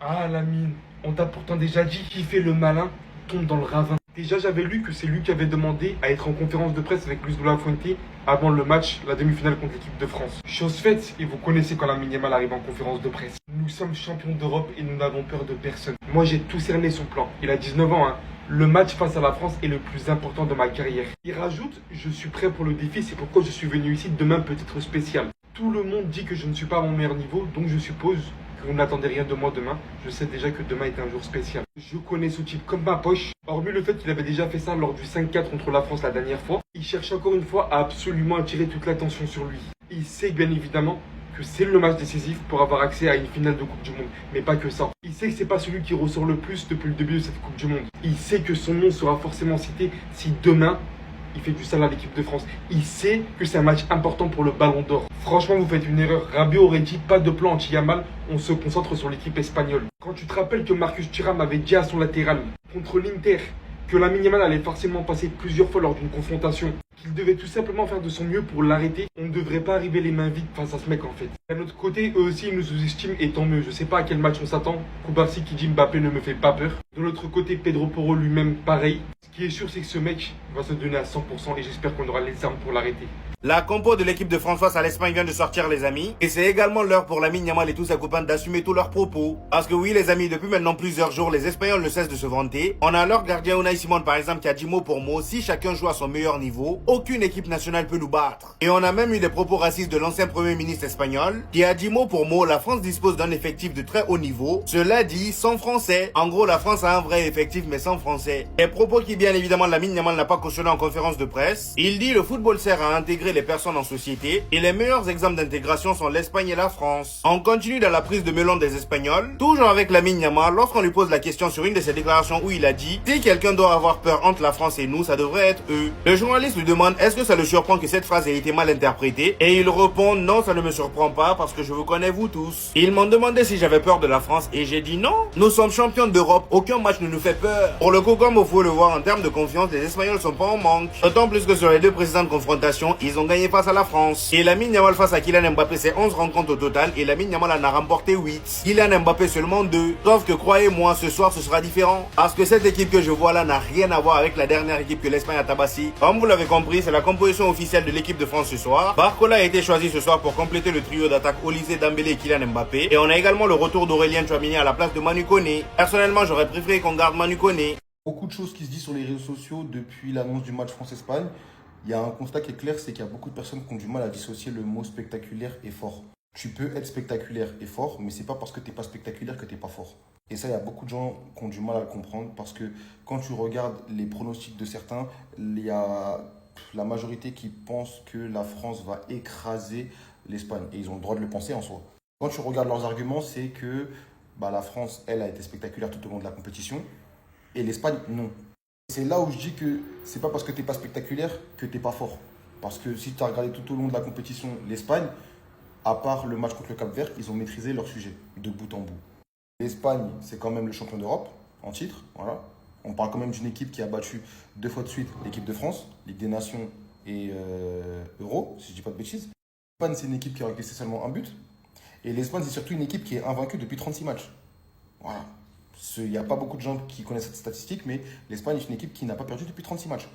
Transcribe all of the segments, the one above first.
Ah, Lamine, on t'a pourtant déjà dit qu'il fait le malin, tombe dans le ravin. Déjà, j'avais lu que c'est lui qui avait demandé à être en conférence de presse avec Luis de la Fuente avant le match, la demi-finale contre l'équipe de France. Chose faite, et vous connaissez quand Lamine Yamal arrive en conférence de presse. Nous sommes champions d'Europe et nous n'avons peur de personne. Moi, j'ai tout cerné son plan. Il a 19 ans, hein. Le match face à la France est le plus important de ma carrière. Il rajoute, je suis prêt pour le défi, c'est pourquoi je suis venu ici, demain peut être spécial. Tout le monde dit que je ne suis pas à mon meilleur niveau, donc je suppose que vous n'attendez rien de moi demain. Je sais déjà que demain est un jour spécial. Je connais ce type comme ma poche. Hormis le fait qu'il avait déjà fait ça lors du 5-4 contre la France la dernière fois, il cherche encore une fois à absolument attirer toute l'attention sur lui. Il sait bien évidemment que c'est le match décisif pour avoir accès à une finale de Coupe du Monde. Mais pas que ça. Il sait que c'est pas celui qui ressort le plus depuis le début de cette Coupe du Monde. Il sait que son nom sera forcément cité si demain il fait du sale à l'équipe de France. Il sait que c'est un match important pour le Ballon d'Or. Franchement, vous faites une erreur. Rabiot aurait dit pas de plan anti-Yamal, on se concentre sur l'équipe espagnole. Quand tu te rappelles que Marcus Thuram avait dit à son latéral contre l'Inter que Lamine Yamal allait forcément passer plusieurs fois lors d'une confrontation, qu'il devait tout simplement faire de son mieux pour l'arrêter, on ne devrait pas arriver les mains vides face à ce mec en fait. D'un autre côté, eux aussi ils nous sous-estiment et tant mieux. Je sais pas à quel match on s'attend. Koubarsi qui dit Mbappé ne me fait pas peur. De l'autre côté, Pedro Porro lui-même pareil. Ce qui est sûr, c'est que ce mec va se donner à 100% et j'espère qu'on aura les armes pour l'arrêter. La compo de l'équipe de France face à l'Espagne vient de sortir, les amis. Et c'est également l'heure pour Lamine Yamal et tous ses copains d'assumer tous leurs propos. Parce que oui, les amis, depuis maintenant plusieurs jours, les Espagnols ne cessent de se vanter. On a leur gardien Unai Simon, par exemple, qui a dit mot pour mot, si chacun joue à son meilleur niveau, aucune équipe nationale peut nous battre. Et on a même eu des propos racistes de l'ancien premier ministre espagnol, qui a dit mot pour mot, la France dispose d'un effectif de très haut niveau. Cela dit, sans français. En gros, la France a un vrai effectif, mais sans français. Des propos qui, bien évidemment, Lamine Yamal n'a pas cautionné en conférence de presse. Il dit, le football sert à intégrer les personnes en société. Et les meilleurs exemples d'intégration sont l'Espagne et la France. On continue dans la prise de melon des Espagnols, toujours avec Lamine Yamal, lorsqu'on lui pose la question sur une de ses déclarations où il a dit « Si quelqu'un doit avoir peur entre la France et nous, ça devrait être eux ». Le journaliste lui demande « Est-ce que ça le surprend que cette phrase ait été mal interprétée ?» Et il répond « Non, ça ne me surprend pas parce que je vous connais vous tous ». Ils m'ont demandé si j'avais peur de la France et j'ai dit « Non, nous sommes champions d'Europe, aucun match ne nous fait peur ». Pour le coup, comme il faut le voir en termes de confiance, les Espagnols sont pas en manque. D'autant plus que sur les deux précédentes confrontations, ils ont gagné face à la France. Et Lamine Yamal face à Kylian Mbappé, c'est 11 rencontres au total et Lamine Yamal en a remporté 8. Kylian Mbappé seulement 2. Sauf que croyez-moi, ce soir ce sera différent. Parce que cette équipe que je vois là n'a rien à voir avec la dernière équipe que l'Espagne a tabassée. Comme vous l'avez compris, c'est la composition officielle de l'équipe de France ce soir. Barcola a été choisi ce soir pour compléter le trio d'attaque Olysée, Dembélé et Kylian Mbappé. Et on a également le retour d'Aurélien Tchouameni à la place de Manu Koné. Personnellement, j'aurais préféré qu'on garde Manu Koné. Beaucoup de choses qui se disent sur les réseaux sociaux depuis l'annonce du match France-Espagne. Il y a un constat qui est clair, c'est qu'il y a beaucoup de personnes qui ont du mal à dissocier le mot spectaculaire et fort. Tu peux être spectaculaire et fort, mais c'est pas parce que tu n'es pas spectaculaire que tu n'es pas fort. Et ça, il y a beaucoup de gens qui ont du mal à le comprendre parce que quand tu regardes les pronostics de certains, il y a la majorité qui pense que la France va écraser l'Espagne. Et ils ont le droit de le penser en soi. Quand tu regardes leurs arguments, c'est que la France, elle, a été spectaculaire tout au long de la compétition et l'Espagne, non. C'est là où je dis que c'est pas parce que t'es pas spectaculaire que t'es pas fort. Parce que si tu as regardé tout au long de la compétition l'Espagne, à part le match contre le Cap-Vert, ils ont maîtrisé leur sujet de bout en bout. L'Espagne, c'est quand même le champion d'Europe en titre. Voilà. On parle quand même d'une équipe qui a battu 2 fois de suite l'équipe de France, Ligue des Nations et Euro, si je dis pas de bêtises. L'Espagne, c'est une équipe qui a encaissé seulement un but. Et l'Espagne, c'est surtout une équipe qui est invaincue depuis 36 matchs. Voilà. Il n'y a pas beaucoup de gens qui connaissent cette statistique, mais l'Espagne est une équipe qui n'a pas perdu depuis 36 matchs.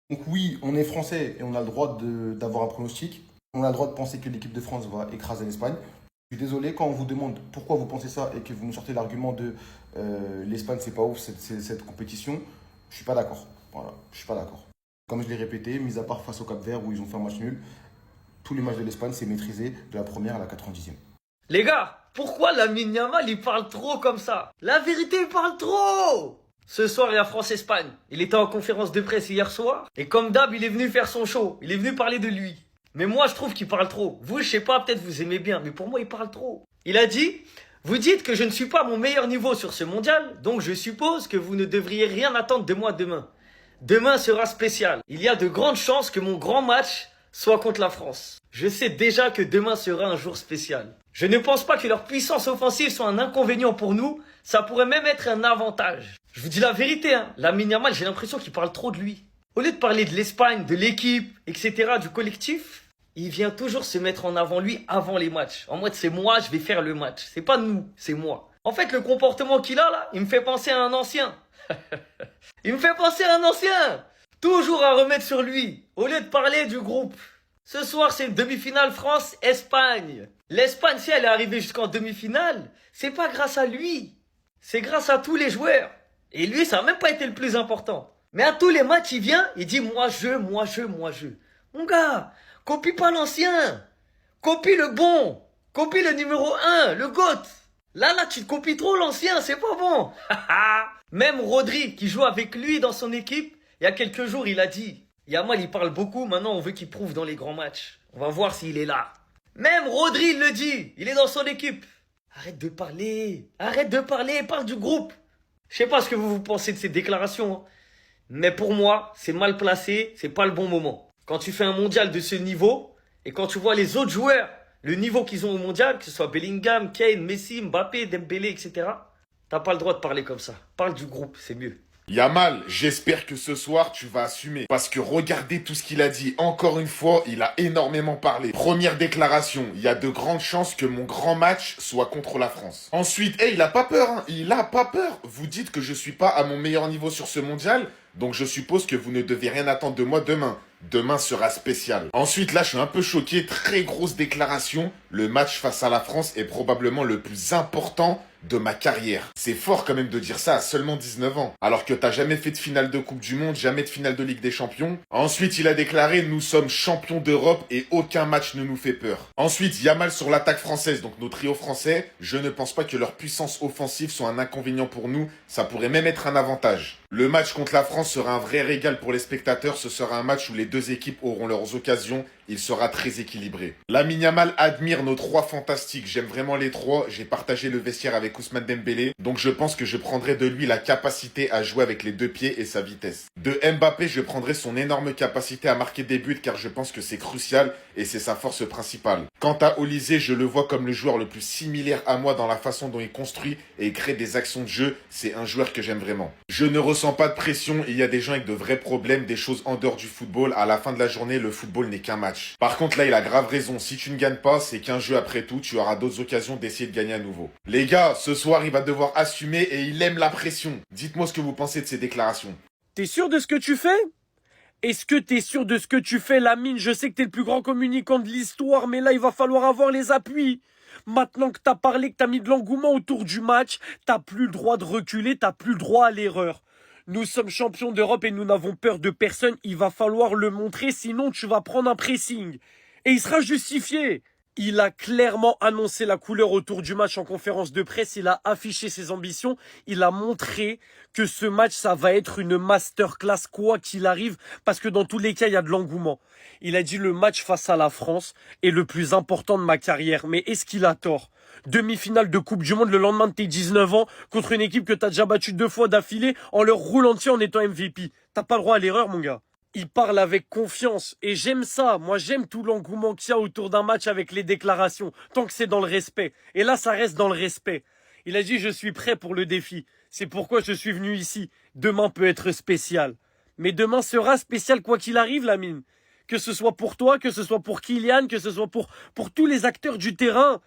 Donc oui, on est français et on a le droit d'avoir un pronostic. On a le droit de penser que l'équipe de France va écraser l'Espagne. Je suis désolé, quand on vous demande pourquoi vous pensez ça et que vous nous sortez l'argument de l'Espagne, c'est pas ouf cette compétition, je suis pas d'accord. Voilà, je suis pas d'accord. Comme je l'ai répété, mis à part face au Cap-Vert où ils ont fait un match nul, tous les matchs de l'Espagne, c'est maîtrisé de la première à la 90e. Les gars, pourquoi Lamine Yamal il parle trop comme ça? La vérité, il parle trop! Ce soir, il y a France-Espagne. Il était en conférence de presse hier soir. Et comme d'hab, il est venu faire son show. Il est venu parler de lui. Mais moi, je trouve qu'il parle trop. Vous, je sais pas, peut-être vous aimez bien. Mais pour moi, il parle trop. Il a dit, vous dites que je ne suis pas à mon meilleur niveau sur ce mondial. Donc, je suppose que vous ne devriez rien attendre de moi demain. Demain sera spécial. Il y a de grandes chances que mon grand match soit contre la France. Je sais déjà que demain sera un jour spécial. Je ne pense pas que leur puissance offensive soit un inconvénient pour nous. Ça pourrait même être un avantage. Je vous dis la vérité, hein. Lamine Yamal, j'ai l'impression qu'il parle trop de lui. Au lieu de parler de l'Espagne, de l'équipe, etc., du collectif, il vient toujours se mettre en avant lui avant les matchs. En mode, c'est moi, je vais faire le match. C'est pas nous, c'est moi. En fait, le comportement qu'il a là, il me fait penser à un ancien. Il me fait penser à un ancien. Toujours à remettre sur lui, au lieu de parler du groupe. Ce soir, c'est une demi-finale France-Espagne. L'Espagne, si elle est arrivée jusqu'en demi-finale, c'est pas grâce à lui. C'est grâce à tous les joueurs. Et lui, ça n'a même pas été le plus important. Mais à tous les matchs, il vient, il dit moi je. Mon gars, copie pas l'ancien. Copie le bon. Copie le numéro 1, le GOAT. Là, tu te copies trop l'ancien, c'est pas bon. Même Rodri, qui joue avec lui dans son équipe, il y a quelques jours, il a dit Yamal, il parle beaucoup, maintenant on veut qu'il prouve dans les grands matchs. On va voir s'il est là. Même Rodri, il le dit, il est dans son équipe. Arrête de parler, parle du groupe. Je sais pas ce que vous pensez de ces déclarations, hein. Mais pour moi, c'est mal placé, c'est pas le bon moment. Quand tu fais un mondial de ce niveau, et quand tu vois les autres joueurs, le niveau qu'ils ont au mondial, que ce soit Bellingham, Kane, Messi, Mbappé, Dembélé, etc., t'as pas le droit de parler comme ça. Parle du groupe, c'est mieux. Yamal, j'espère que ce soir tu vas assumer. Parce que regardez tout ce qu'il a dit. Encore une fois, il a énormément parlé. Première déclaration, il y a de grandes chances que mon grand match soit contre la France. Ensuite, il a pas peur, hein. Il a pas peur. Vous dites que je suis pas à mon meilleur niveau sur ce mondial, donc je suppose que vous ne devez rien attendre de moi demain. Demain sera spécial. Ensuite, là, je suis un peu choqué. Très grosse déclaration. Le match face à la France est probablement le plus important de ma carrière. C'est fort quand même de dire ça à seulement 19 ans. Alors que t'as jamais fait de finale de Coupe du Monde, jamais de finale de Ligue des Champions. Ensuite, il a déclaré « Nous sommes champions d'Europe et aucun match ne nous fait peur ». Ensuite, Yamal sur l'attaque française, donc nos trios français. Je ne pense pas que leur puissance offensive soit un inconvénient pour nous. Ça pourrait même être un avantage. Le match contre la France sera un vrai régal pour les spectateurs. Ce sera un match où les deux équipes auront leurs occasions. Il sera très équilibré. Lamine Yamal admire nos trois fantastiques. J'aime vraiment les trois. J'ai partagé le vestiaire avec Ousmane Dembélé. Donc je pense que je prendrai de lui la capacité à jouer avec les deux pieds et sa vitesse. De Mbappé, je prendrai son énorme capacité à marquer des buts car je pense que c'est crucial et c'est sa force principale. Quant à Olysée, je le vois comme le joueur le plus similaire à moi dans la façon dont il construit et crée des actions de jeu. C'est un joueur que j'aime vraiment. Je ne ressens pas de pression. Il y a des gens avec de vrais problèmes, des choses en dehors du football. À la fin de la journée, le football n'est qu'un match. Par contre, là, il a grave raison. Si tu ne gagnes pas, c'est qu'un jeu après tout. Tu auras d'autres occasions d'essayer de gagner à nouveau. Les gars, ce soir, il va devoir assumer et il aime la pression. Dites-moi ce que vous pensez de ces déclarations. T'es sûr de ce que tu fais? Est-ce que t'es sûr de ce que tu fais, Lamine? Je sais que t'es le plus grand communicant de l'histoire, mais là, il va falloir avoir les appuis. Maintenant que t'as parlé, que t'as mis de l'engouement autour du match, t'as plus le droit de reculer, t'as plus le droit à l'erreur. Nous sommes champions d'Europe et nous n'avons peur de personne. Il va falloir le montrer, sinon tu vas prendre un pressing. Et il sera justifié. Il a clairement annoncé la couleur autour du match en conférence de presse. Il a affiché ses ambitions. Il a montré que ce match, ça va être une masterclass quoi qu'il arrive. Parce que dans tous les cas, il y a de l'engouement. Il a dit le match face à la France est le plus important de ma carrière. Mais est-ce qu'il a tort? Demi-finale de Coupe du Monde le lendemain de tes 19 ans contre une équipe que t'as déjà battue 2 fois d'affilée en leur roulant dessus en étant MVP. T'as pas le droit à l'erreur, mon gars. Il parle avec confiance et j'aime ça. Moi, j'aime tout l'engouement qu'il y a autour d'un match avec les déclarations, tant que c'est dans le respect. Et là, ça reste dans le respect. Il a dit « Je suis prêt pour le défi. C'est pourquoi je suis venu ici. Demain peut être spécial. » Mais demain sera spécial quoi qu'il arrive, Lamine. Que ce soit pour toi, que ce soit pour Kylian, que ce soit pour tous les acteurs du terrain.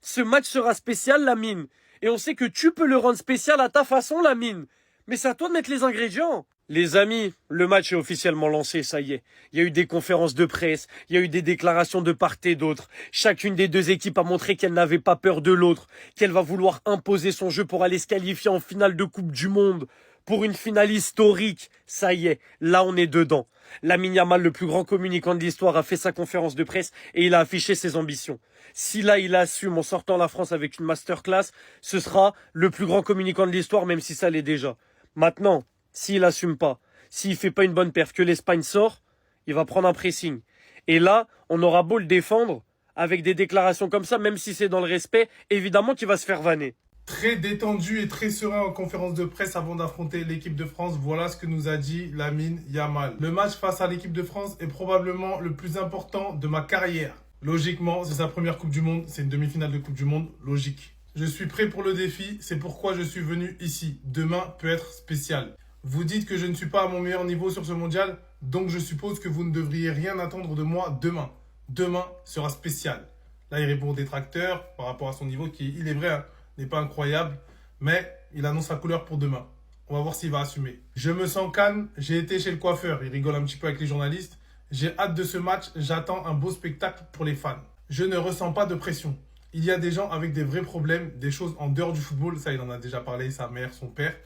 Ce match sera spécial, Lamine. Et on sait que tu peux le rendre spécial à ta façon, Lamine. Mais c'est à toi de mettre les ingrédients. Les amis, le match est officiellement lancé, ça y est. Il y a eu des conférences de presse, il y a eu des déclarations de part et d'autre. Chacune des deux équipes a montré qu'elle n'avait pas peur de l'autre, qu'elle va vouloir imposer son jeu pour aller se qualifier en finale de Coupe du Monde. Pour une finale historique, ça y est, là on est dedans. Lamine Yamal, le plus grand communicant de l'histoire, a fait sa conférence de presse et il a affiché ses ambitions. Si là il assume en sortant la France avec une masterclass, ce sera le plus grand communicant de l'histoire, même si ça l'est déjà. Maintenant, s'il assume pas, s'il fait pas une bonne perf, que l'Espagne sort, il va prendre un pressing. Et là, on aura beau le défendre, avec des déclarations comme ça, même si c'est dans le respect, évidemment qu'il va se faire vanner. Très détendu et très serein en conférence de presse avant d'affronter l'équipe de France. Voilà ce que nous a dit Lamine Yamal. Le match face à l'équipe de France est probablement le plus important de ma carrière. Logiquement, c'est sa première Coupe du Monde. C'est une demi-finale de Coupe du Monde. Logique. Je suis prêt pour le défi. C'est pourquoi je suis venu ici. Demain peut être spécial. Vous dites que je ne suis pas à mon meilleur niveau sur ce mondial. Donc je suppose que vous ne devriez rien attendre de moi demain. Demain sera spécial. Là, il répond aux détracteurs par rapport à son niveau qui, il est vrai, hein, n'est pas incroyable, mais il annonce sa couleur pour demain. On va voir s'il va assumer. Je me sens calme, j'ai été chez le coiffeur, il rigole un petit peu avec les journalistes. J'ai hâte de ce match, j'attends un beau spectacle pour les fans. Je ne ressens pas de pression. Il y a des gens avec des vrais problèmes, des choses en dehors du football, ça il en a déjà parlé, sa mère, son père.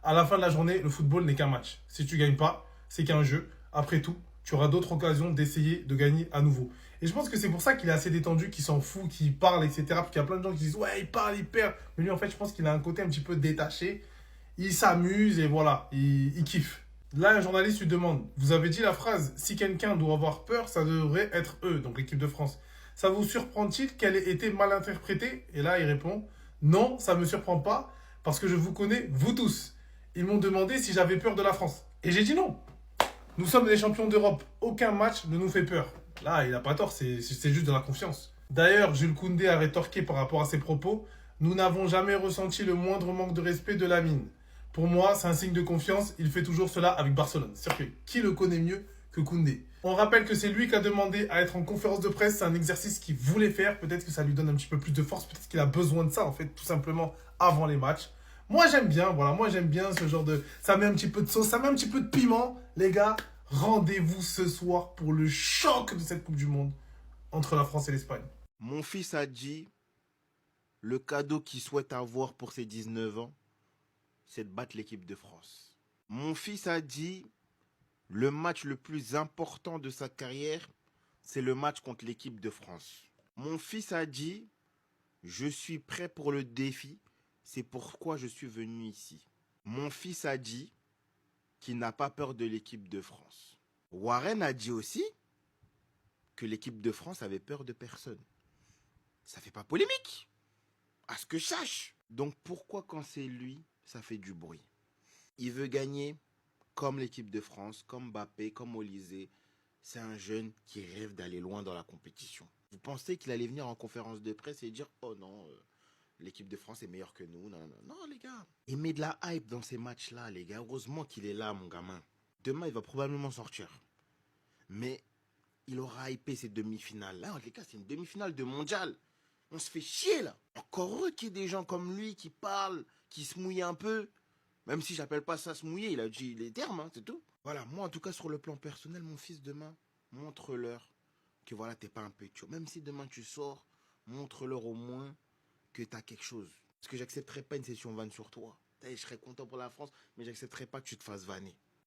À la fin de la journée, le football n'est qu'un match. Si tu gagnes pas, c'est qu'un jeu. Après tout, tu auras d'autres occasions d'essayer de gagner à nouveau. Et je pense que c'est pour ça qu'il est assez détendu, qu'il s'en fout, qu'il parle, etc. Parce qu'il y a plein de gens qui disent ouais, il parle, il perd. Mais lui, en fait, je pense qu'il a un côté un petit peu détaché. Il s'amuse et voilà, il kiffe. Là, un journaliste lui demande, vous avez dit la phrase, si quelqu'un doit avoir peur, ça devrait être eux, donc l'équipe de France. Ça vous surprend-il qu'elle ait été mal interprétée? Et là, il répond, non, ça ne me surprend pas, parce que je vous connais, vous tous. Ils m'ont demandé si j'avais peur de la France. Et j'ai dit non. Nous sommes les champions d'Europe. Aucun match ne nous fait peur. Là, il n'a pas tort, c'est juste de la confiance. D'ailleurs, Jules Koundé a rétorqué par rapport à ses propos. Nous n'avons jamais ressenti le moindre manque de respect de Lamine. Pour moi, c'est un signe de confiance. Il fait toujours cela avec Barcelone. C'est-à-dire que qui le connaît mieux que Koundé? On rappelle que c'est lui qui a demandé à être en conférence de presse. C'est un exercice qu'il voulait faire. Peut-être que ça lui donne un petit peu plus de force. Peut-être qu'il a besoin de ça, en fait, tout simplement, avant les matchs. Moi, j'aime bien, voilà. Moi, j'aime bien ce genre de... Ça met un petit peu de sauce, ça met un petit peu de piment. Les gars, rendez-vous ce soir pour le choc de cette Coupe du Monde entre la France et l'Espagne. Mon fils a dit, le cadeau qu'il souhaite avoir pour ses 19 ans, c'est de battre l'équipe de France. Mon fils a dit, le match le plus important de sa carrière, c'est le match contre l'équipe de France. Mon fils a dit, je suis prêt pour le défi, c'est pourquoi je suis venu ici. Mon fils a dit qu'il n'a pas peur de l'équipe de France. Warren a dit aussi que l'équipe de France avait peur de personne. Ça fait pas polémique, à ce que je sache. Donc pourquoi quand c'est lui, ça fait du bruit? Il veut gagner comme l'équipe de France, comme Mbappé, comme Olysée. C'est un jeune qui rêve d'aller loin dans la compétition. Vous pensez qu'il allait venir en conférence de presse et dire « Oh non, l'équipe de France est meilleure que nous. » Non, non, non, les gars. Il met de la hype dans ces matchs-là, les gars. Heureusement qu'il est là, mon gamin. Demain, il va probablement sortir. Mais il aura hypé ces demi-finales. Là, les gars, c'est une demi-finale de mondial. On se fait chier, là. Encore heureux qu'il y ait des gens comme lui qui parlent, qui se mouillent un peu. Même si j'appelle pas ça se mouiller, il a dit les termes, hein, c'est tout. Voilà, moi, en tout cas, sur le plan personnel, mon fils, demain, montre-leur que voilà, t'es pas un pétio. Même si demain tu sors, montre-leur au moins que t'as quelque chose. Parce que j'accepterai pas une session vanne sur toi. Je serais content pour la France, mais j'accepterai pas que tu te fasses vanner.